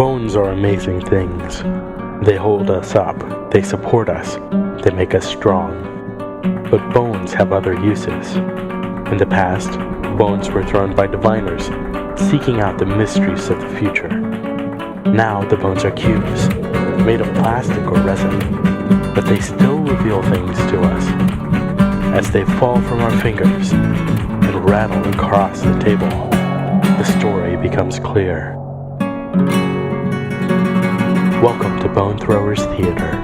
Bones are amazing things. They hold us up, they support us, they make us strong. But bones have other uses. In the past, bones were thrown by diviners, seeking out the mysteries of the future. Now the bones are cubes, made of plastic or resin, but they still reveal things to us. As they fall from our fingers and rattle across the table, the story becomes clear. Welcome to Bone Throwers Theater,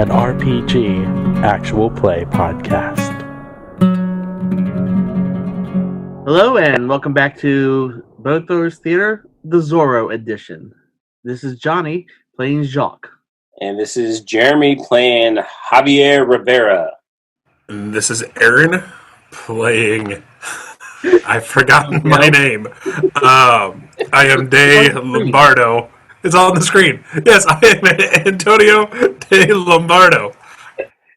an RPG actual play podcast. Hello and welcome back to Bone Throwers Theater, the Zorro edition. This is Johnny playing Jacques. And this is Jeremy playing Javier Rivera. And this is Aaron playing... I've forgotten my name. I am De Lombardo. It's on the screen. Yes, I am Antonio De Lombardo.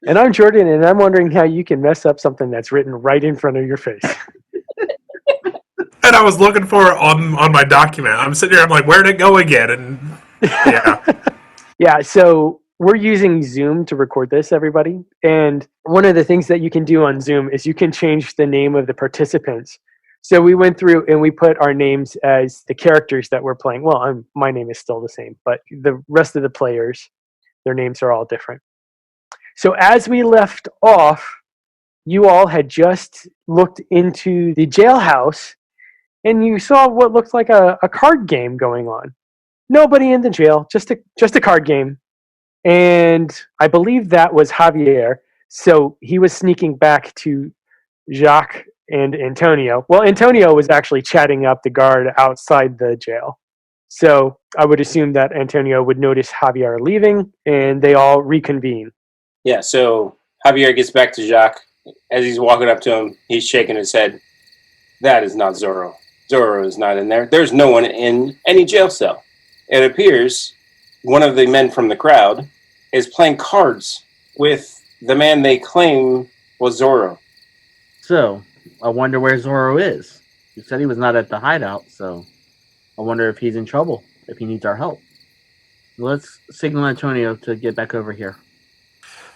And I'm Jordan, and I'm wondering how you can mess up something that's written right in front of your face. And I was looking for it on my document. I'm sitting here, I'm like, where'd it go again? And yeah. Yeah, so we're using Zoom to record this, everybody. And one of the things that you can do on Zoom is you can change the name of the participants. So we went through and we put our names as the characters that we're playing. Well, my name is still the same, but the rest of the players, their names are all different. So as we left off, you all had just looked into the jailhouse and you saw what looked like a card game going on. Nobody in the jail, just a card game. And I believe that was Javier. So he was sneaking back to Jacques and Antonio. Well, Antonio was actually chatting up the guard outside the jail. So I would assume that Antonio would notice Javier leaving and they all reconvene. Yeah, so Javier gets back to Jacques. As he's walking up to him, he's shaking his head. That is not Zorro. Zorro is not in there. There's no one in any jail cell. It appears one of the men from the crowd is playing cards with the man they claim was Zorro. So, I wonder where Zorro is. He said he was not at the hideout, so I wonder if he's in trouble, if he needs our help. Let's signal Antonio to get back over here.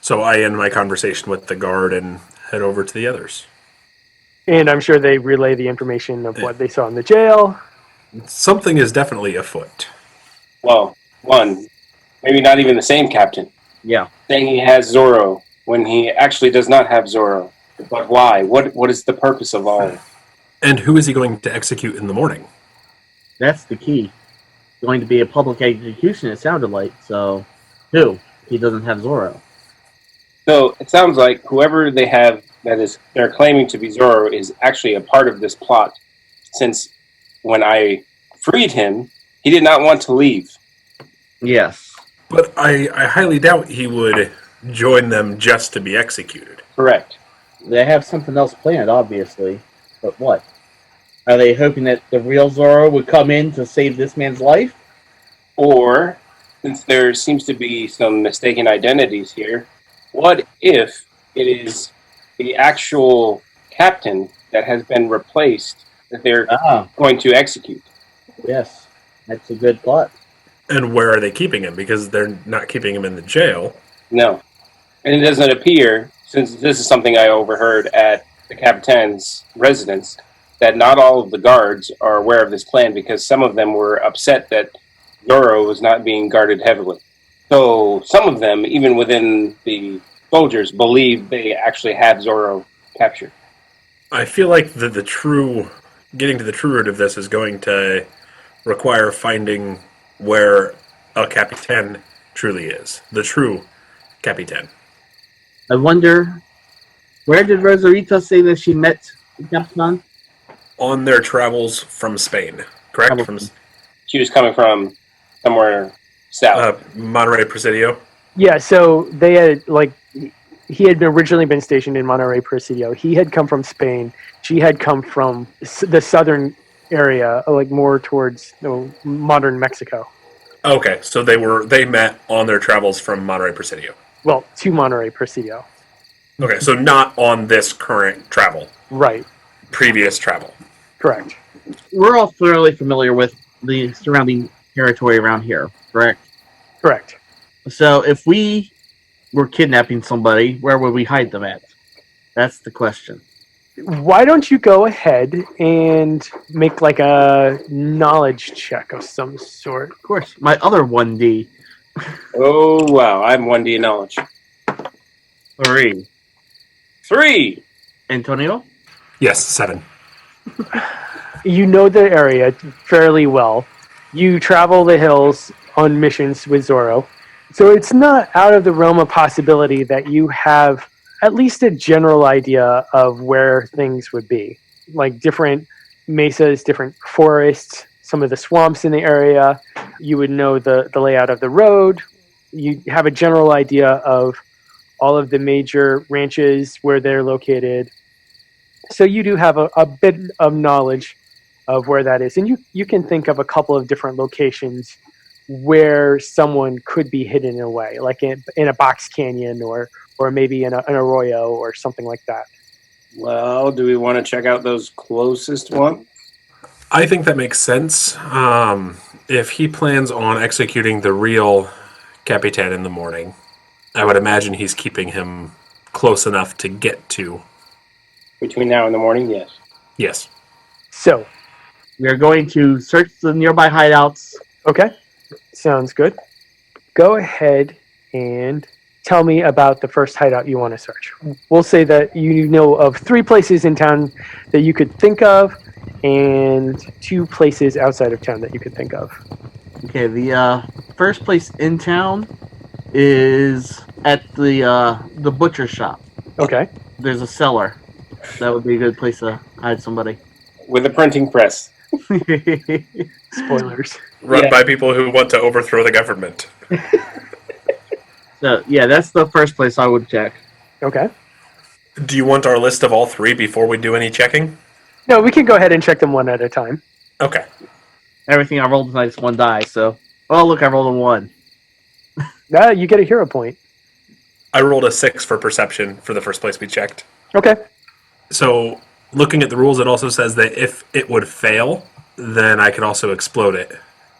So I end my conversation with the guard and head over to the others. And I'm sure they relay the information of what they saw in the jail. Something is definitely afoot. Well, one, maybe not even the same captain. Yeah. Saying he has Zorro when he actually does not have Zorro. But why? What is the purpose of all? And who is he going to execute in the morning? That's the key. It's going to be a public execution, it sounded like. So, who? He doesn't have Zorro. So it sounds like whoever they have they're claiming to be Zorro is actually a part of this plot. Since when I freed him, he did not want to leave. Yes. But I highly doubt he would join them just to be executed. Correct. They have something else planned, obviously. But what? Are they hoping that the real Zorro would come in to save this man's life? Or, since there seems to be some mistaken identities here, what if it is the actual captain that has been replaced that they're going to execute? Yes, that's a good thought. And where are they keeping him? Because they're not keeping him in the jail. No. And it doesn't appear, since this is something I overheard at the Capitan's residence, that not all of the guards are aware of this plan because some of them were upset that Zorro was not being guarded heavily. So some of them, even within the soldiers, believe they actually have Zorro captured. I feel like getting to the true root of this is going to require finding where a Capitan truly is. The true Capitan. I wonder, where did Rosarita say that she met Capitan? On their travels from Spain, correct? She was coming from somewhere south. Monterey Presidio. Yeah, so they had, he had originally been stationed in Monterey Presidio. He had come from Spain. She had come from the southern area, more towards modern Mexico. Okay, so they met on their travels from Monterey Presidio. Well, to Monterey Presidio. Okay, so not on this current travel. Right. Previous travel. Correct. We're all fairly familiar with the surrounding territory around here, correct? Correct. So if we were kidnapping somebody, where would we hide them at? That's the question. Why don't you go ahead and make like a knowledge check of some sort? Of course, my other 1D. Oh, wow. I'm 1D knowledge. 3. 3. Antonio? Yes, 7. You know the area fairly well. You travel the hills on missions with Zorro. So it's not out of the realm of possibility that you have at least a general idea of where things would be. Like different mesas, different forests, some of the swamps in the area. You would know the layout of the road. You have a general idea of all of the major ranches, where they're located. So you do have a bit of knowledge of where that is. And you can think of a couple of different locations where someone could be hidden away, like in a box canyon or maybe in an arroyo or something like that. Well, do we want to check out those closest ones? I think that makes sense. If he plans on executing the real Capitan in the morning, I would imagine he's keeping him close enough to get to. Between now and the morning, yes. Yes. So, We are going to search the nearby hideouts. okay, sounds good. Go ahead and tell me about the first hideout you want to search. We'll say that you know of 3 places in town that you could think of, and 2 places outside of town that you could think of. Okay, the first place in town is at the butcher shop. Okay. There's a cellar. That would be a good place to hide somebody. With a printing press. Spoilers. Run Yeah. by people who want to overthrow the government. So yeah, that's the first place I would check. Okay. Do you want our list of all 3 before we do any checking? No, we can go ahead and check them one at a time. Okay. Everything I rolled tonight is 1 die. So, oh look, I rolled a 1. You get a hero point. I rolled a 6 for perception for the first place we checked. Okay. So, looking at the rules, it also says that if it would fail, then I could also explode it,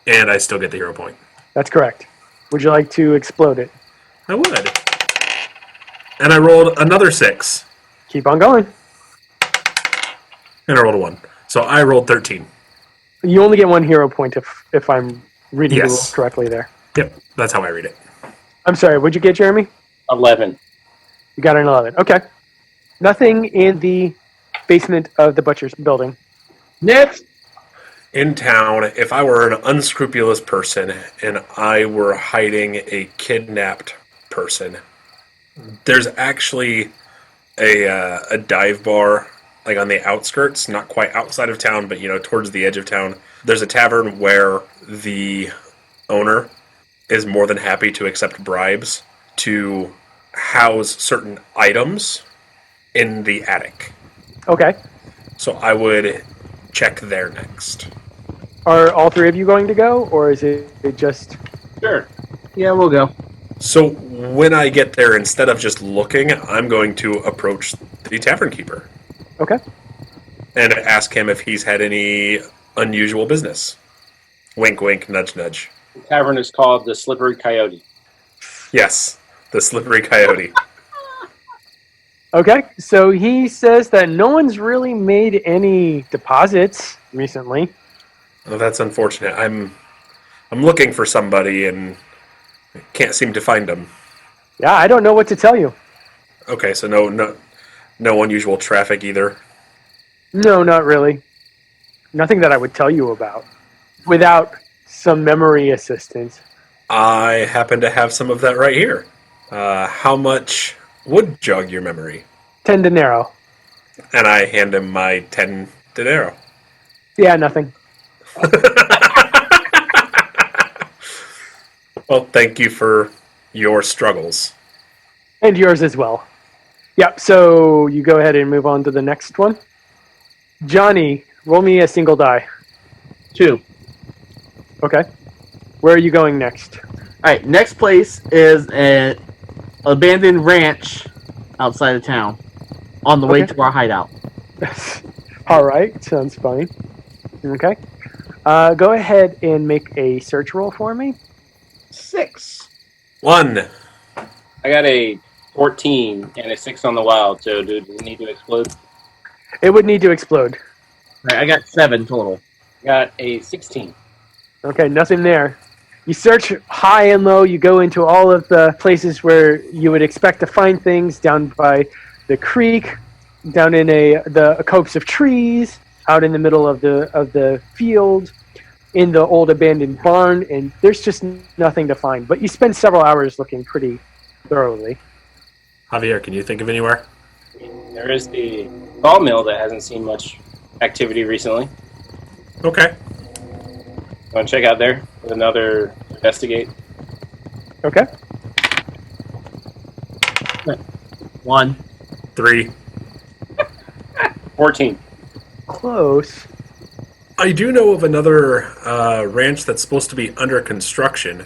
and I still get the hero point. That's correct. Would you like to explode it? I would. And I rolled another 6, Keep on going. and I rolled a 1. So I rolled 13. You only get 1 hero point if I'm reading the Yes. rules correctly there. Yep, that's how I read it. I'm sorry, what'd you get, Jeremy? 11. You got an 11. Okay. Nothing in the basement of the butcher's building. Next. In town, if I were an unscrupulous person and I were hiding a kidnapped person, there's actually a dive bar like on the outskirts, not quite outside of town, but towards the edge of town. There's a tavern where the owner is more than happy to accept bribes to house certain items in the attic. Okay. So I would check there next. Are all 3 of you going to go, or is it just... Sure. Yeah, we'll go. So when I get there, instead of just looking, I'm going to approach the tavern keeper Okay. and ask him if he's had any unusual business. Wink, wink, nudge, nudge. The tavern is called the Slippery Coyote. Yes, the slippery coyote. Okay, so he says that no one's really made any deposits recently. Well, that's unfortunate. I'm looking for somebody and can't seem to find them. Yeah, I don't know what to tell you. Okay, so no unusual traffic either. No, not really. Nothing that I would tell you about without some memory assistance. I happen to have some of that right here. How much would jog your memory? 10 dinero. And I hand him my 10 dinero. Yeah, nothing. Well, thank you for your struggles. And yours as well. Yep, so you go ahead and move on to the next one. Johnny, roll me a single die. 2. Okay. Where are you going next? All right. Next place is an abandoned ranch outside of town, on the way Okay. to our hideout. All right, sounds fine. Okay. Go ahead and make a search roll for me. 6. 1. I got a 14 and a 6 on the wild, so does it need to explode? It would need to explode. Right, I got 7 total. I got a 16. Okay, nothing there. You search high and low. You go into all of the places where you would expect to find things, down by the creek, down in the copse of trees, out in the middle of the field, in the old abandoned barn, and there's just nothing to find. But you spend several hours looking pretty thoroughly. Javier, can you think of anywhere? There is the sawmill that hasn't seen much activity recently. Okay. Want to check out there with another investigate? Okay. 1. 3. 14. Close. I do know of another ranch that's supposed to be under construction.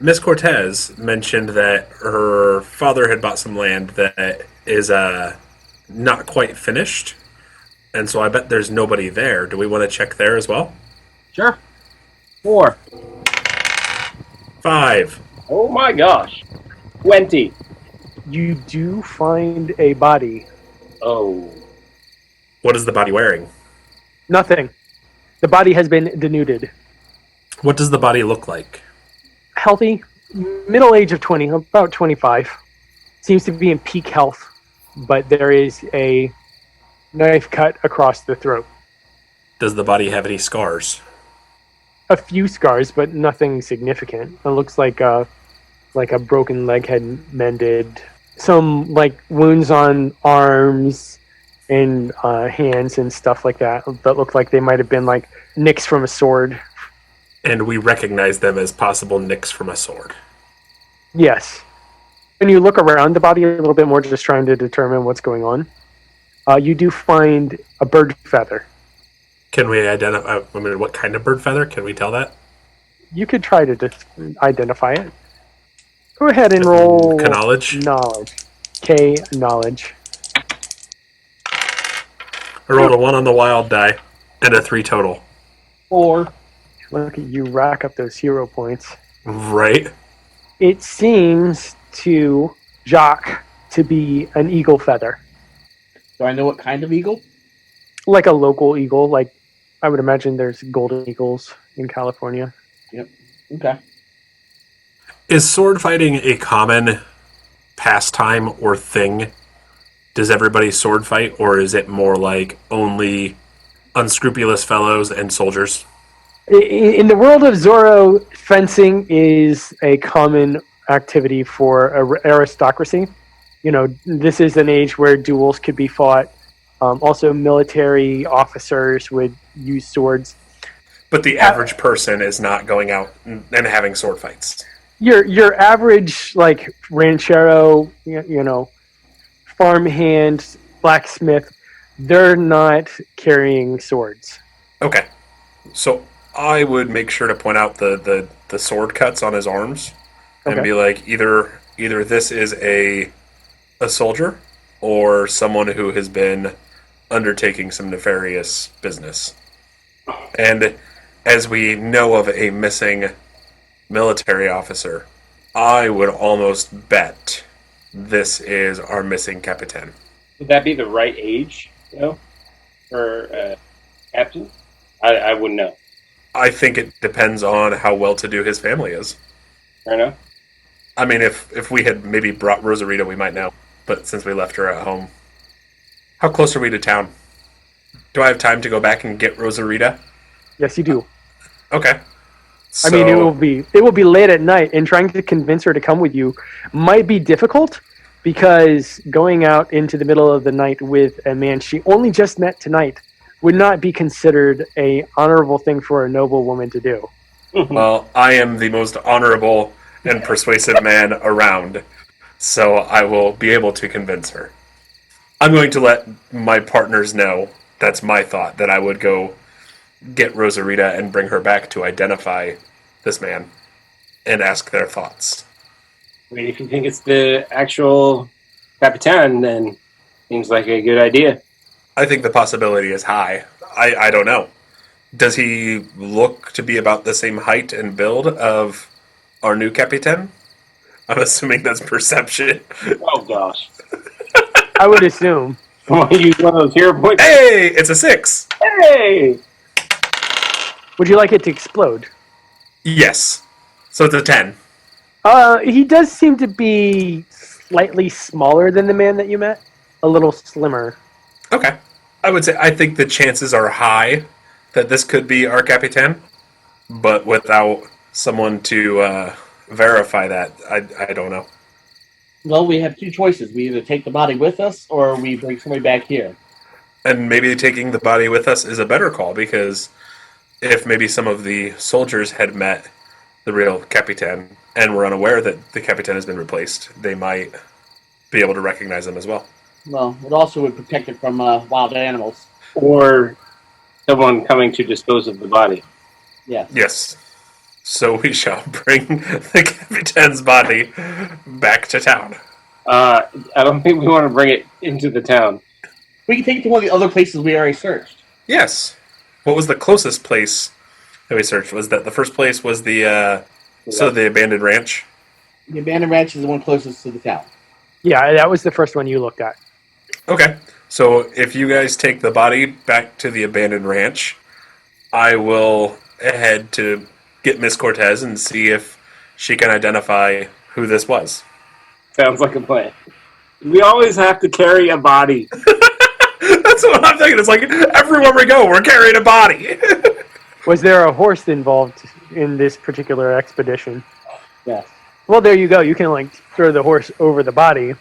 Miss Cortez mentioned that her father had bought some land that is not quite finished, and so I bet there's nobody there. Do we want to check there as well? Sure. 4. 5. Oh my gosh. 20. You do find a body. Oh. What is the body wearing? Nothing. The body has been denuded. What does the body look like? Healthy, middle age of 20, about 25. Seems to be in peak health, but there is a knife cut across the throat. Does the body have any scars? A few scars, but nothing significant. It looks like a broken leg had mended. Some like wounds on arms and hands and stuff like that look like they might have been like nicks from a sword. And we recognize them as possible nicks from a sword. Yes. When you look around the body a little bit more, just trying to determine what's going on, you do find a bird feather. Can we identify? I mean, what kind of bird feather? Can we tell that? You could try to identify it. Go ahead and roll Knowledge. Knowledge. K knowledge. I rolled a 1 on the wild die and a 3 total. 4. Look at you rack up those hero points. Right. It seems to Jacques to be an eagle feather. Do I know what kind of eagle? Like a local eagle. Like, I would imagine there's golden eagles in California. Yep. Okay. Is sword fighting a common pastime or thing? Does everybody sword fight, or is it more like only unscrupulous fellows and soldiers? In the world of Zorro, fencing is a common activity for aristocracy. You know, this is an age where duels could be fought. Also, military officers would use swords. But the average person is not going out and having sword fights. Your average like ranchero, you know, farmhand, blacksmith, they're not carrying swords. Okay. So I would make sure to point out the sword cuts on his arms and be like, either this is a soldier or someone who has been undertaking some nefarious business. And as we know of a missing military officer, I would almost bet this is our missing Capitan. Would that be the right age, for Captain? I wouldn't know. I think it depends on how well-to-do his family is. Fair enough. I mean, if we had maybe brought Rosarita, we might know. But since we left her at home. How close are we to town? Do I have time to go back and get Rosarita? Yes, you do. Okay. I mean, it will be late at night, and trying to convince her to come with you might be difficult because going out into the middle of the night with a man she only just met tonight would not be considered a honorable thing for a noble woman to do. Well, I am the most honorable and persuasive man around, so I will be able to convince her. I'm going to let my partners know, that's my thought, that I would go get Rosarita and bring her back to identify this man and ask their thoughts. I mean, if you think it's the actual Capitan, then seems like a good idea. I think the possibility is high. I don't know. Does he look to be about the same height and build of our new Capitan? I'm assuming that's perception. Oh gosh. I would assume. Want to use one of those hero points? Hey, it's a 6. Hey! Would you like it to explode? Yes. So it's a 10. He does seem to be slightly smaller than the man that you met. A little slimmer. Okay. I would say I think the chances are high that this could be our Capitan, but without someone to verify that, I don't know. Well, we have two choices. We either take the body with us or we bring somebody back here. And maybe taking the body with us is a better call, because if maybe some of the soldiers had met the real Capitan and were unaware that the Capitan has been replaced, they might be able to recognize him as well. Well, it also would protect it from wild animals. Or someone coming to dispose of the body. Yes. Yes. So we shall bring the Capitan's body back to town. I don't think we want to bring it into the town. We can take it to one of the other places we already searched. Yes. What was the closest place that we searched? Was that the first place was the abandoned ranch? The abandoned ranch is the one closest to the town. Yeah, that was the first one you looked at. Okay. So if you guys take the body back to the abandoned ranch, I will head to get Miss Cortez and see if she can identify who this was. Sounds like a plan. We always have to carry a body. That's what I'm thinking. It's like everywhere we go, we're carrying a body. Was there a horse involved in this particular expedition? Yes. Well, there you go. You can like throw the horse over the body.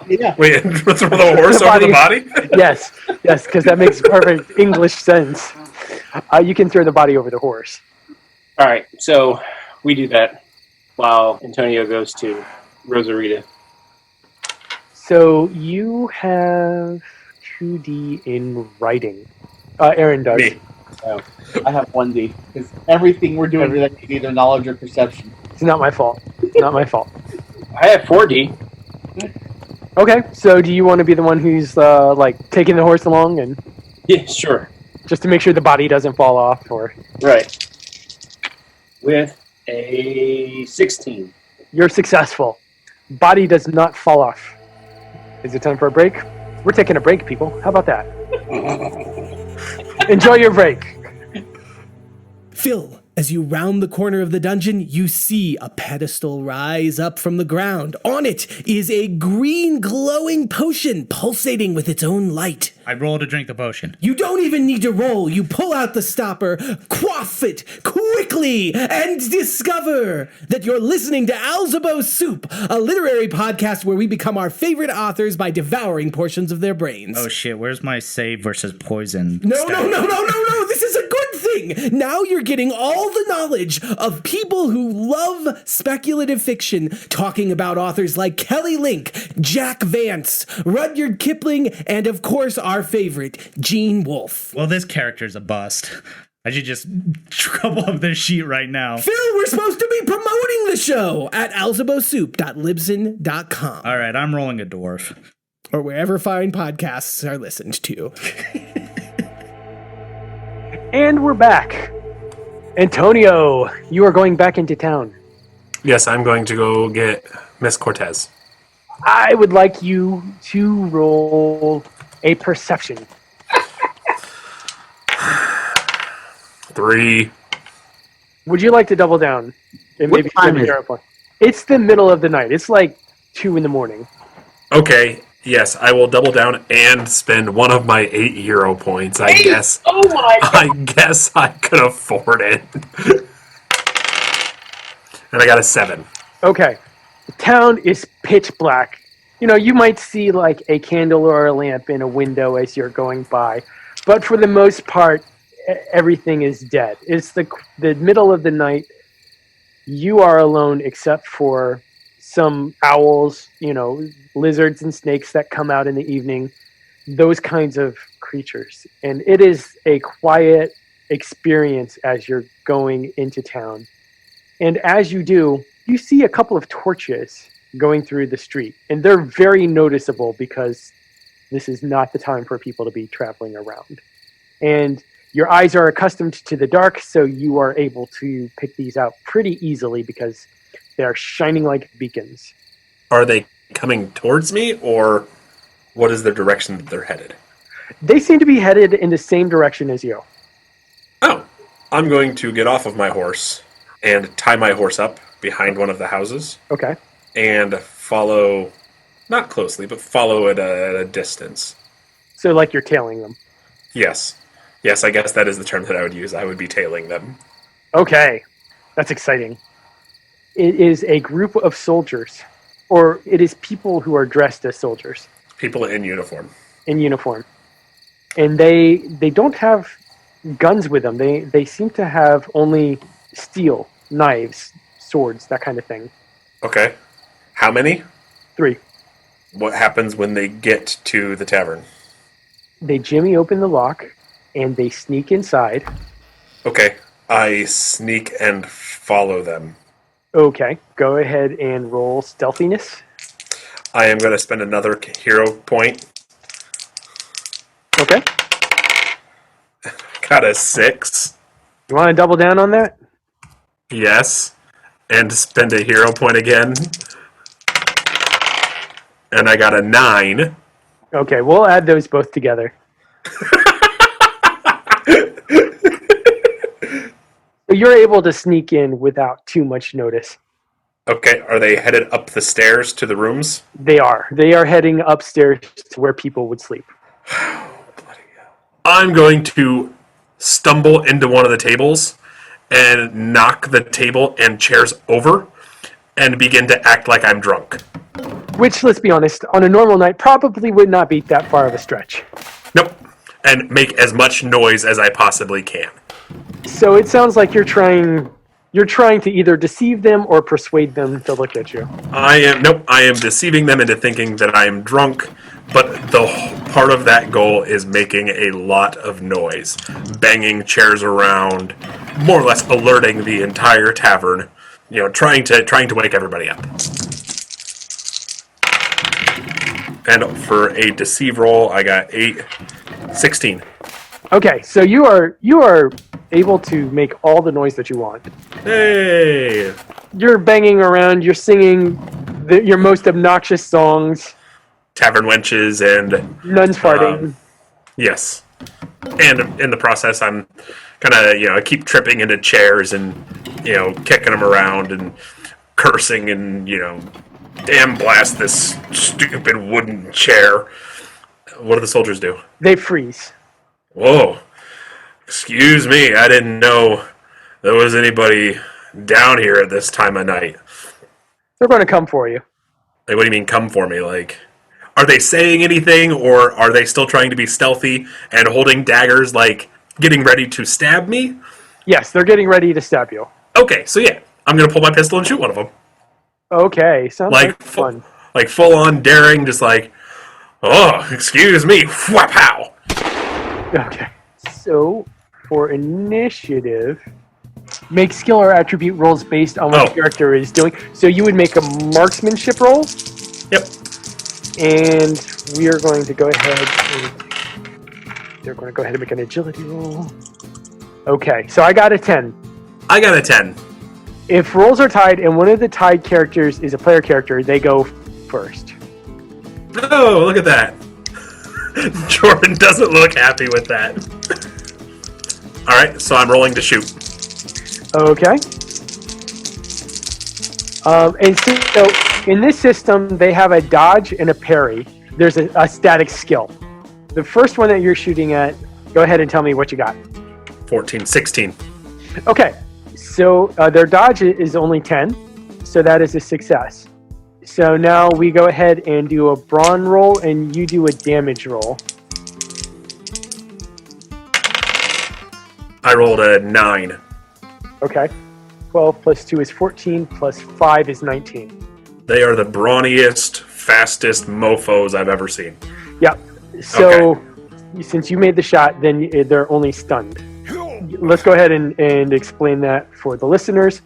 Yeah. Wait, throw the horse over the body? Yes, because that makes perfect English sense. You can throw the body over the horse. All right, so we do that while Antonio goes to Rosarita. So you have 2D in writing. Aaron does. Me. So, I have 1D. Because everything we're doing today is either knowledge or perception. It's not my fault. Not my fault. I have 4D. Okay, so do you want to be the one who's like taking the horse along and Yeah, sure. just to make sure the body doesn't fall off, or Right. With a 16. you're successful. Body does not fall off. Is it time for a break? We're taking a break, people. How about that? Enjoy your break. Phil, as you round the corner of the dungeon, you see a pedestal rise up from the ground. On it is a green glowing potion pulsating with its own light. I roll to drink the potion. You don't even need to roll. You pull out the stopper, quaff it quickly, and discover that you're listening to Alzabo Soup, a literary podcast where we become our favorite authors by devouring portions of their brains. Oh shit, where's my save versus poison? No. This is a good thing. Now you're getting all the knowledge of people who love speculative fiction, talking about authors like Kelly Link, Jack Vance, Rudyard Kipling, and of course our favorite, Gene Wolfe. Well, this character's a bust. I should just trouble up this sheet right now. Phil, we're supposed to be promoting the show at alzabosoup.libsyn.com. All right, I'm rolling a dwarf. Or wherever fine podcasts are listened to. And we're back. Antonio, you are going back into town. Yes, I'm going to go get Miss Cortez. I would like you to roll a perception. 3. Would you like to double down? And What maybe time spend is your point? It's the middle of the night. It's like 2 a.m. Okay, yes, I will double down and spend one of my 8 hero points. I guess. Oh my god! I guess I could afford it. And I got a 7. Okay. The town is pitch black. You know, you might see like a candle or a lamp in a window as you're going by, but for the most part, everything is dead. It's the middle of the night. You are alone except for some owls, you know, lizards and snakes that come out in the evening, those kinds of creatures. And it is a quiet experience as you're going into town. And as you do, you see a couple of torches going through the street. And they're very noticeable because this is not the time for people to be traveling around. And Your eyes are accustomed to the dark, so you are able to pick these out pretty easily because they are shining like beacons. Are they coming towards me, or what is the direction that they're headed? They seem to be headed in the same direction as you. Oh, I'm going to get off of my horse and tie my horse up behind one of the houses Okay. and follow, not closely, but follow at a distance. So like you're tailing them. Yes. Yes, I guess that is the term that I would use. I would be tailing them. Okay. That's exciting. It is a group of soldiers, or it is people who are dressed as soldiers People in uniform. in uniform. And they don't have guns with them. They seem to have only steel, knives, swords, that kind of thing. Okay. How many? 3. What happens when they get to the tavern? They jimmy open the lock and they sneak inside. Okay. I sneak and follow them. Okay, go ahead and roll stealthiness. I am going to spend another hero point. Okay. Got a 6. You want to double down on that? Yes. And spend a hero point again. And I got a 9. Okay, we'll add those both together. You're able to sneak in without too much notice. Okay, are they headed up the stairs to the rooms? They are. They are heading upstairs to where people would sleep. I'm going to stumble into one of the tables and knock the table and chairs over and begin to act like I'm drunk. Which, let's be honest, on a normal night probably would not be that far of a stretch. Nope. And make as much noise as I possibly can. So it sounds like you're trying to either deceive them or persuade them to look at you. I am deceiving them into thinking that I am drunk, but the part of that goal is making a lot of noise, banging chairs around, more or less alerting the entire tavern, trying to wake everybody up. And for a deceive roll, I got 16. Okay, so you are able to make all the noise that you want. Hey! You're banging around, you're singing your most obnoxious songs. Tavern wenches and... Nuns farting. Yes. And in the process, I'm kind of, I keep tripping into chairs and, kicking them around and cursing and, damn blast this stupid wooden chair. What do the soldiers do? They freeze. Whoa. Excuse me, I didn't know there was anybody down here at this time of night. They're going to come for you. Like, what do you mean, come for me? Like, are they saying anything, or are they still trying to be stealthy and holding daggers, like, getting ready to stab me? Yes, they're getting ready to stab you. Okay, so yeah, I'm going to pull my pistol and shoot one of them. Okay, sounds like fun. Like, full-on daring, just like, oh, excuse me, whap-pow. Okay, so for initiative, make skill or attribute rolls based on what the character is doing. So you would make a marksmanship roll. Yep. And we are going to go ahead and make an agility roll. Okay, so I got a 10. I got a 10. If rolls are tied and one of the tied characters is a player character, they go first. Oh, look at that. Jordan doesn't look happy with that. Alright, so I'm rolling to shoot. Okay. And so in this system, they have a dodge and a parry. There's a static skill. The first one that you're shooting at, go ahead and tell me what you got. 16. Okay. So their dodge is only 10, so that is a success. So now we go ahead and do a brawn roll, and you do a damage roll. I rolled a 9. Okay. 12 plus 2 is 14, plus 5 is 19. They are the brawniest, fastest mofos I've ever seen. Yep. So since you made the shot, then they're only stunned. Let's go ahead and explain that for the listeners.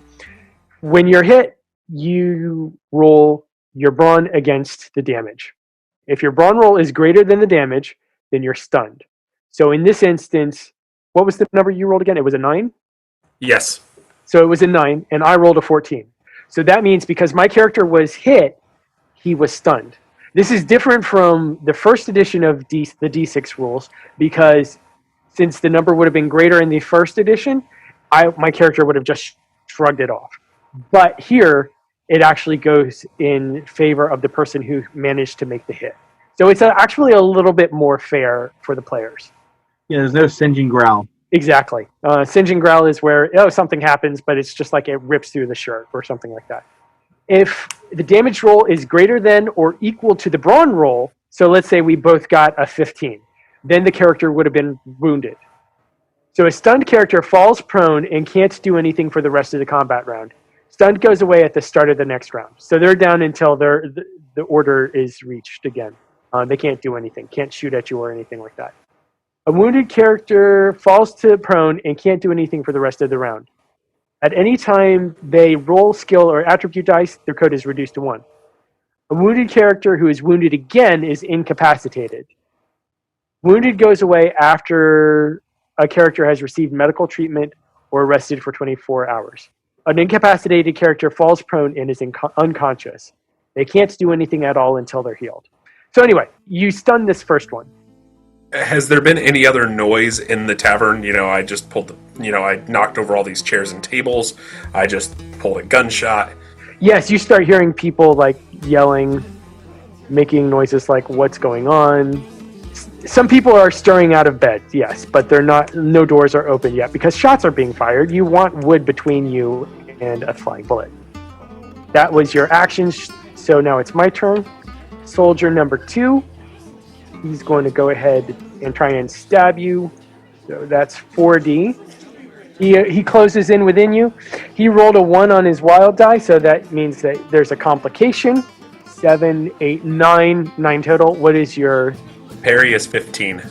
When you're hit, you roll your brawn against the damage. If your brawn roll is greater than the damage, then you're stunned. So in this instance, What was the number you rolled again? It was a 9? Yes. So it was a 9, and I rolled a 14. So that means because my character was hit, he was stunned. This is different from the first edition of the D6 rules, because since the number would have been greater in the first edition, my character would have just shrugged it off. But here, it actually goes in favor of the person who managed to make the hit. So it's actually a little bit more fair for the players. Yeah, there's no singeing growl. Exactly. Singe and growl is where something happens, but it's just like it rips through the shirt or something like that. If the damage roll is greater than or equal to the brawn roll, so let's say we both got a 15, then the character would have been wounded. So a stunned character falls prone and can't do anything for the rest of the combat round. Stunned goes away at the start of the next round. So they're down until the order is reached again. They can't do anything, can't shoot at you or anything like that. A wounded character falls to prone and can't do anything for the rest of the round. At any time they roll skill or attribute dice, their code is reduced to 1. A wounded character who is wounded again is incapacitated. Wounded goes away after a character has received medical treatment or rested for 24 hours. An incapacitated character falls prone and is unconscious. They can't do anything at all until they're healed. So anyway, you stun this first one. Has there been any other noise in the tavern? I just pulled I knocked over all these chairs and tables. I just pulled a gunshot. Yes, you start hearing people like yelling, making noises like what's going on. Some people are stirring out of bed, yes, but they're not. No doors are open yet because shots are being fired. You want wood between you and a flying bullet. That was your actions, so now it's my turn. Soldier number 2. He's going to go ahead and try and stab you. So that's 4D. He closes in within you. He rolled a 1 on his wild die, so that means that there's a complication. 7, 8, 9 total. What is your... Parry is 15.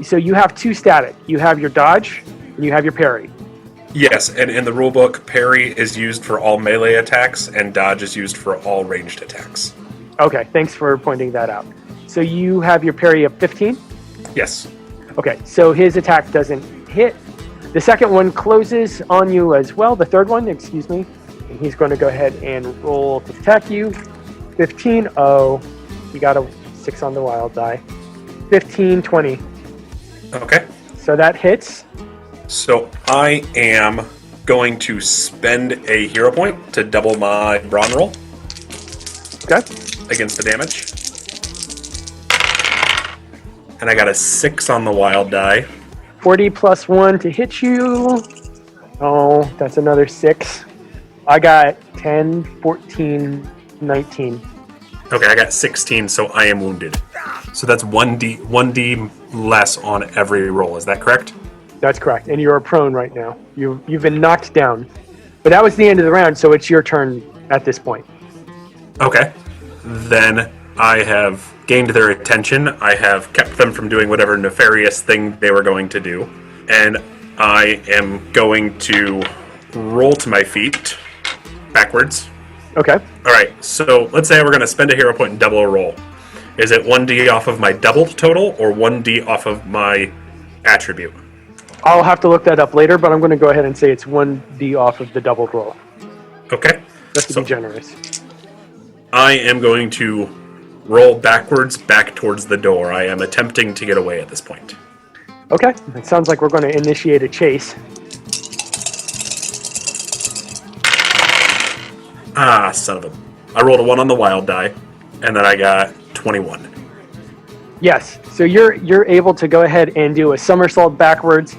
So you have 2 static. You have your dodge, and you have your parry. Yes, and in the rulebook, parry is used for all melee attacks, and dodge is used for all ranged attacks. Okay, thanks for pointing that out. So you have your parry of 15? Yes. Okay, so his attack doesn't hit. The second one closes on you as well. The third one, excuse me. And he's going to go ahead and roll to attack you. 15. Oh, you got a 6 on the wild die. 15, 20. Okay. So that hits. So I am going to spend a hero point to double my brawn roll. Okay. Against the damage. And I got a 6 on the wild die. 40 plus 1 to hit you. Oh, that's another 6. I got 10, 14, 19. Okay, I got 16, so I am wounded. So that's 1d less on every roll. Is that correct? That's correct. And you're prone right now. You've been knocked down. But that was the end of the round, so it's your turn at this point. Okay. Then I have gained their attention. I have kept them from doing whatever nefarious thing they were going to do. And I am going to roll to my feet backwards. Okay. All right, so let's say we're going to spend a hero point and double a roll. Is it 1d off of my doubled total or 1d off of my attribute? I'll have to look that up later, but I'm going to go ahead and say it's 1d off of the doubled roll. Okay. Just to be generous. I am going to roll backwards back towards the door. I am attempting to get away at this point. Okay. It sounds like we're going to initiate a chase. Ah, son of a... I rolled a 1 on the wild die, and then I got 21. Yes. So you're able to go ahead and do a somersault backwards,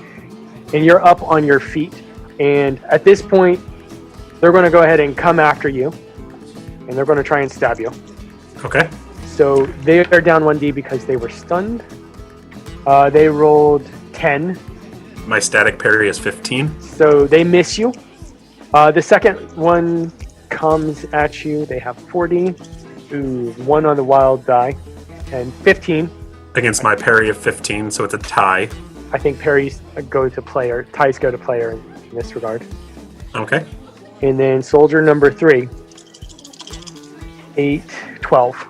and you're up on your feet. And at this point, they're going to go ahead and come after you, and they're going to try and stab you. Okay. So they are down 1d because they were stunned. They rolled 10. My static parry is 15. So they miss you. The second one comes at you. They have 40. Ooh, 1 on the wild die. And 15. Against my parry of 15, so it's a tie. I think parries go to player. Ties go to player in this regard. Okay. And then soldier number 3. 8, 12.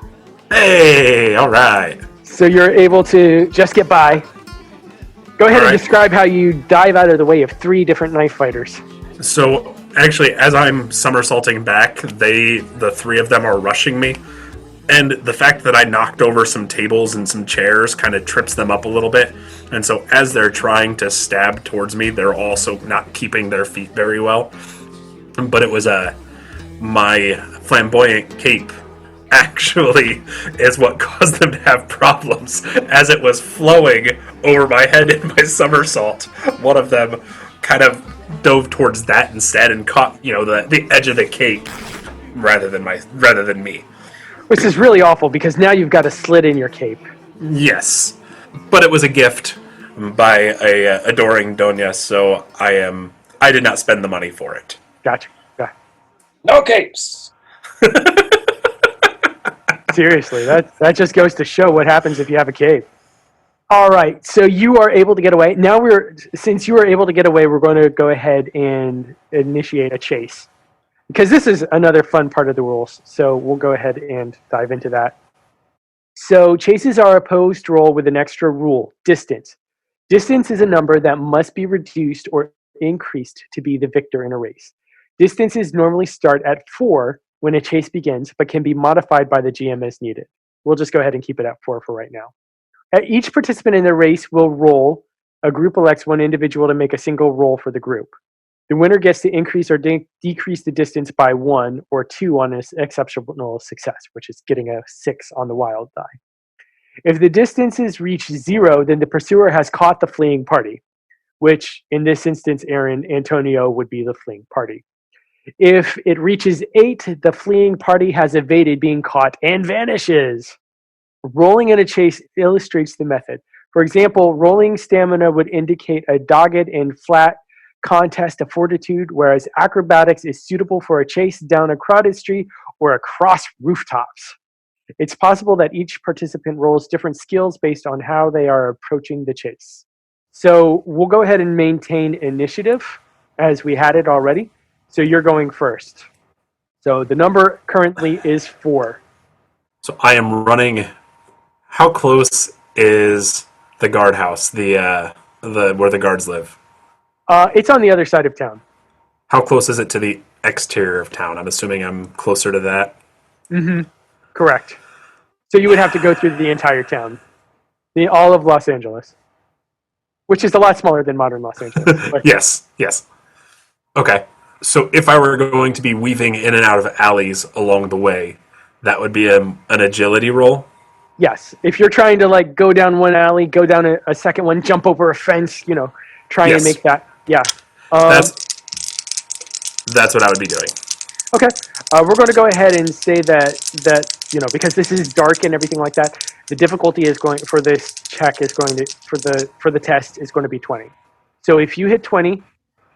Hey, all right. So you're able to just get by. Go ahead All and right. describe how you dive out of the way of 3 different knife fighters. So actually, as I'm somersaulting back, the 3 of them are rushing me. And the fact that I knocked over some tables and some chairs kind of trips them up a little bit. And so as they're trying to stab towards me, they're also not keeping their feet very well. But it was my flamboyant cape actually is what caused them to have problems. As it was flowing over my head in my somersault, one of them kind of dove towards that instead and caught, the edge of the cape rather than me. Which is really awful because now you've got a slit in your cape. Yes, but it was a gift by a adoring Doña, so I did not spend the money for it. Gotcha. Yeah. No capes. Seriously, that just goes to show what happens if you have a cape. All right, so you are able to get away. Now since you are able to get away, we're going to go ahead and initiate a chase. Because this is another fun part of the rules, so we'll go ahead and dive into that. So chases are a opposed roll with an extra rule, distance. Distance is a number that must be reduced or increased to be the victor in a race. Distances normally start at 4 when a chase begins, but can be modified by the GM as needed. We'll just go ahead and keep it at 4 for right now. Each participant in the race will roll. A group elects one individual to make a single roll for the group. The winner gets to increase or decrease the distance by 1 or 2 on an exceptional success, which is getting a 6 on the wild die. If the distances reach 0, then the pursuer has caught the fleeing party, which in this instance, Antonio would be the fleeing party. If it reaches 8, the fleeing party has evaded being caught and vanishes. Rolling in a chase illustrates the method. For example, rolling stamina would indicate a dogged and flat contest of fortitude, whereas acrobatics is suitable for a chase down a crowded street or across rooftops. It's possible that each participant rolls different skills based on how they are approaching the chase. So we'll go ahead and maintain initiative as we had it already. So you're going first. So the number currently is 4. So I am running. How close is the guardhouse, the where the guards live? It's on the other side of town. How close is it to the exterior of town? I'm assuming I'm closer to that. Mm-hmm. Correct. So you would have to go through the entire town, all of Los Angeles, which is a lot smaller than modern Los Angeles. Yes. Okay. So if I were going to be weaving in and out of alleys along the way, that would be an agility roll? Yes. If you're trying to go down one alley, go down a second one, jump over a fence, try and make that. Yeah. That's what I would be doing. Okay. We're going to go ahead and say that because this is dark and everything like that, the difficulty is going for this check is going to for the test is going to be 20. So if you hit 20,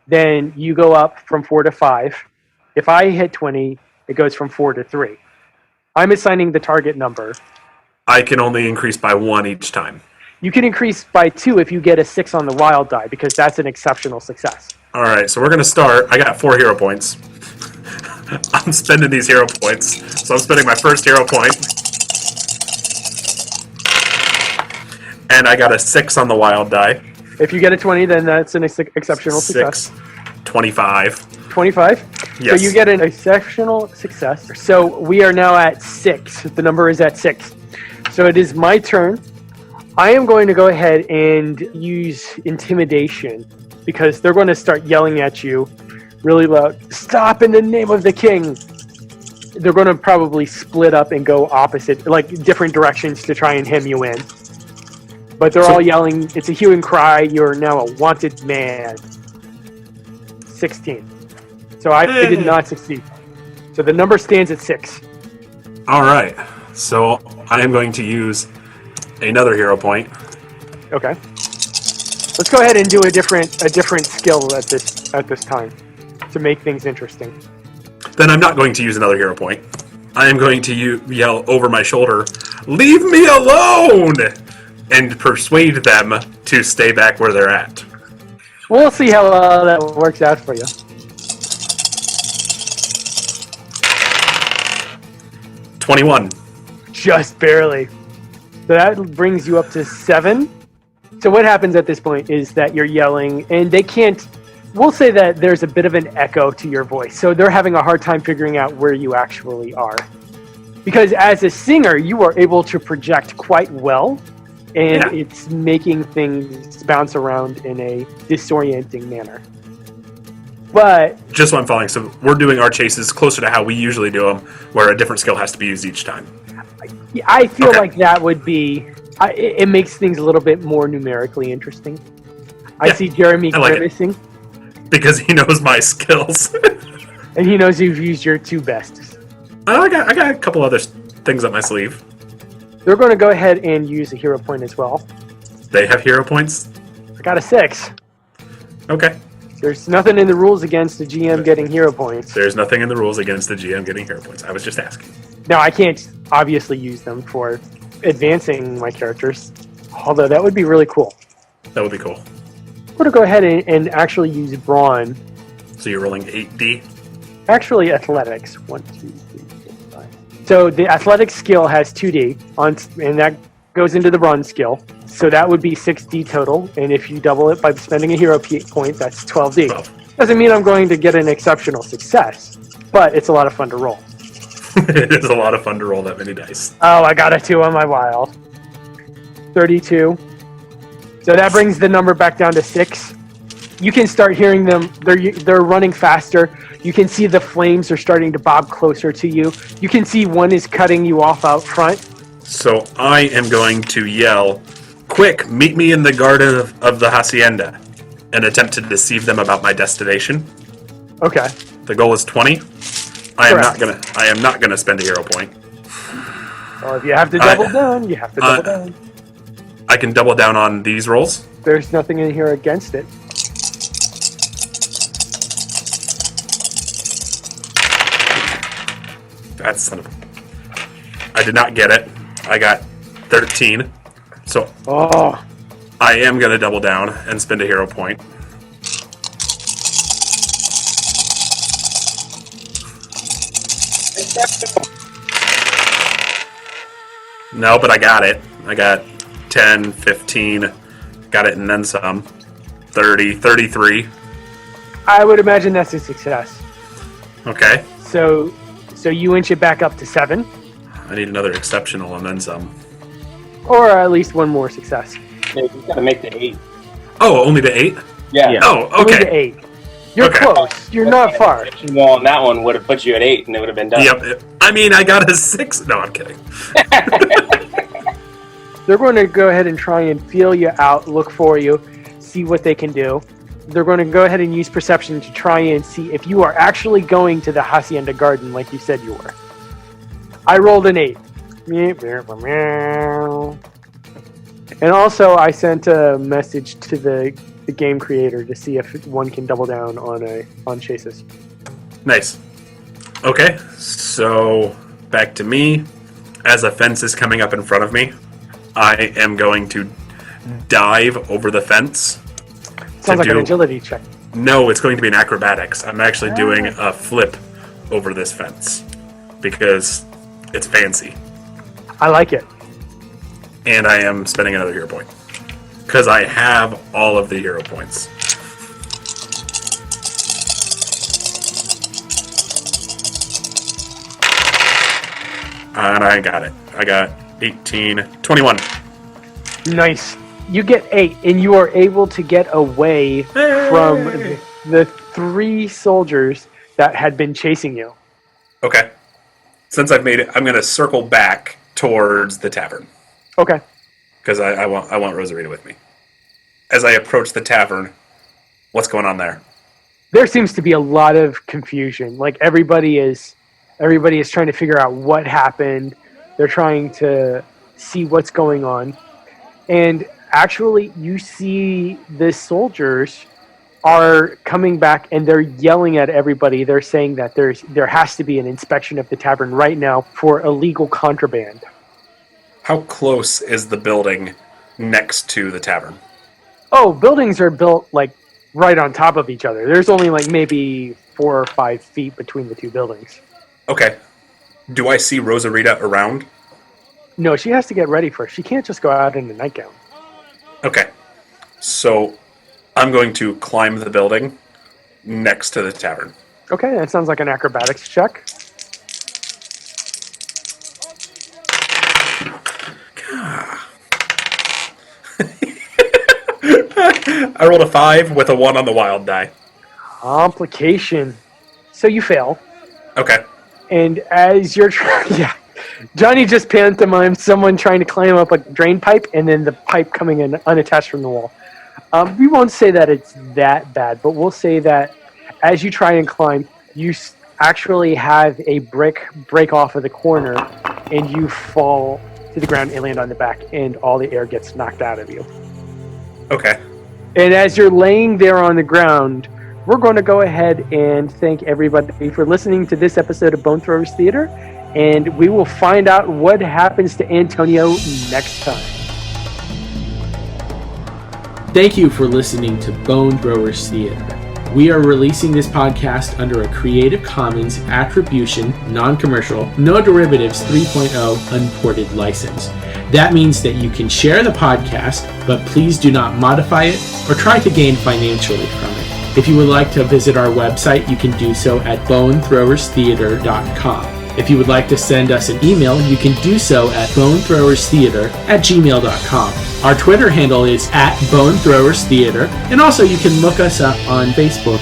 then you go up from 4 to 5. If I hit 20, it goes from 4 to 3. I'm assigning the target number. I can only increase by 1 each time. You can increase by 2 if you get a 6 on the wild die, because that's an exceptional success. All right, so we're going to start. I got 4 hero points. I'm spending these hero points. So I'm spending my first hero point. And I got a 6 on the wild die. If you get a 20, then that's an exceptional success. 6, 25. 25? Yes. So you get an exceptional success. So we are now at 6. The number is at 6. So it is my turn. I am going to go ahead and use intimidation because they're going to start yelling at you really loud. Stop in the name of the king. They're going to probably split up and go opposite, different directions to try and hem you in. But they're all yelling, it's a hue and cry, you're now a wanted man. 16. So I did not succeed. So the number stands at 6. All right. So I am going to use another hero point. Okay. Let's go ahead and do a different skill at this time to make things interesting. Then I'm not going to use another hero point. I am going to yell over my shoulder, "Leave me alone!" and persuade them to stay back where they're at. We'll see how that works out for you. 21. Just barely. So that brings you up to 7. So what happens at this point is that you're yelling, and they can't. We'll say that there's a bit of an echo to your voice, so they're having a hard time figuring out where you actually are. Because as a singer, you are able to project quite well, and it's making things bounce around in a disorienting manner. But just so I'm following, so we're doing our chases closer to how we usually do them, where a different skill has to be used each time. I feel like that would be. It makes things a little bit more numerically interesting. I see Jeremy grimacing. Because he knows my skills. And he knows you've used your 2 bests. I got a couple other things up my sleeve. They're going to go ahead and use a hero point as well. They have hero points? I got a 6. Okay. There's nothing in the rules against the GM getting hero points. There's nothing in the rules against the GM getting hero points. I was just asking. Now, I can't obviously use them for advancing my characters, although that would be really cool. That would be cool. I'm going to go ahead and actually use brawn. So you're rolling 8D? Actually, athletics. 1, 2, 3, 4, 5. So the athletics skill has 2D, and that goes into the brawn skill. So that would be 6D total, and if you double it by spending a hero point, that's 12D. 12. Doesn't mean I'm going to get an exceptional success, but it's a lot of fun to roll. It is a lot of fun to roll that many dice. Oh, I got a 2 on my wild. 32. So that brings the number back down to 6. You can start hearing them. They're running faster. You can see the flames are starting to bob closer to you. You can see one is cutting you off out front. So I am going to yell, "Quick, meet me in the garden of the hacienda," and attempt to deceive them about my destination. Okay. The goal is 20. I am not gonna spend a hero point. Well, if you have to double down, you have to double down. I can double down on these rolls. There's nothing in here against it. That's son of a... I did not get it. I got 13. So I am going to double down and spend a hero point. No, but I got it. I got 10, 15, got it and then some. 30, 33. I would imagine that's a success. Okay. So you inch it back up to 7. I need another exceptional and then some. Or at least one more success. Yeah, you gotta make the 8. Oh, only the 8? Yeah. Oh, Only okay. the 8. You're close. You're not far. Well, and that one would have put you at 8 and it would have been done. Yep. I mean, I got a 6. No, I'm kidding. They're going to go ahead and try and feel you out, look for you, see what they can do. They're going to go ahead and use perception to try and see if you are actually going to the Hacienda Garden like you said you were. I rolled an 8. And also, I sent a message to the game creator to see if one can double down on chases. Nice. Okay, so back to me. As a fence is coming up in front of me, I am going to dive over the fence. Sounds like an agility check. No, it's going to be an acrobatics. I'm actually doing a flip over this fence because it's fancy. I like it. And I am spending another hero point because I have all of the hero points. And I got it. I got 18, 21. Nice. You get 8, and you are able to get away from the 3 soldiers that had been chasing you. Okay. Since I've made it, I'm going to circle back towards the tavern. Okay. Because I want Rosarita with me. As I approach the tavern, what's going on there? There seems to be a lot of confusion. Like everybody is trying to figure out what happened. They're trying to see what's going on. And actually, you see the soldiers are coming back and they're yelling at everybody. They're saying that there has to be an inspection of the tavern right now for illegal contraband. How close is the building next to the tavern? Oh, buildings are built like right on top of each other. There's only like maybe 4 or 5 feet between the 2 buildings. Okay. Do I see Rosarita around? No, she has to get ready first. She can't just go out in a nightgown. Okay. So I'm going to climb the building next to the tavern. Okay, that sounds like an acrobatics check. I rolled a 5 with a 1 on the wild die. Complication. So you fail. Okay. And as you're yeah, Johnny just pantomimed someone trying to climb up a drain pipe and then the pipe coming in unattached from the wall. We won't say that it's that bad, but we'll say that as you try and climb, you actually have a brick break off of the corner and you fall to the ground and land on the back and all the air gets knocked out of you. Okay. And as you're laying there on the ground, we're going to go ahead and thank everybody for listening to this episode of Bone Throwers Theater, and we will find out what happens to Antonio next time. Thank you for listening to Bone Throwers Theater. We are releasing this podcast under a Creative Commons Attribution, Non-Commercial, No Derivatives 3.0 Unported license. That means that you can share the podcast, but please do not modify it or try to gain financially from it. If you would like to visit our website, you can do so at bonethrowerstheater.com. If you would like to send us an email, you can do so at bonethrowerstheater@gmail.com. Our Twitter handle is @bonethrowerstheater, and also you can look us up on Facebook.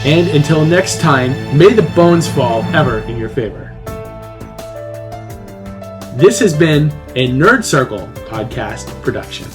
And until next time, may the bones fall ever in your favor. This has been a Nerd Circle podcast production.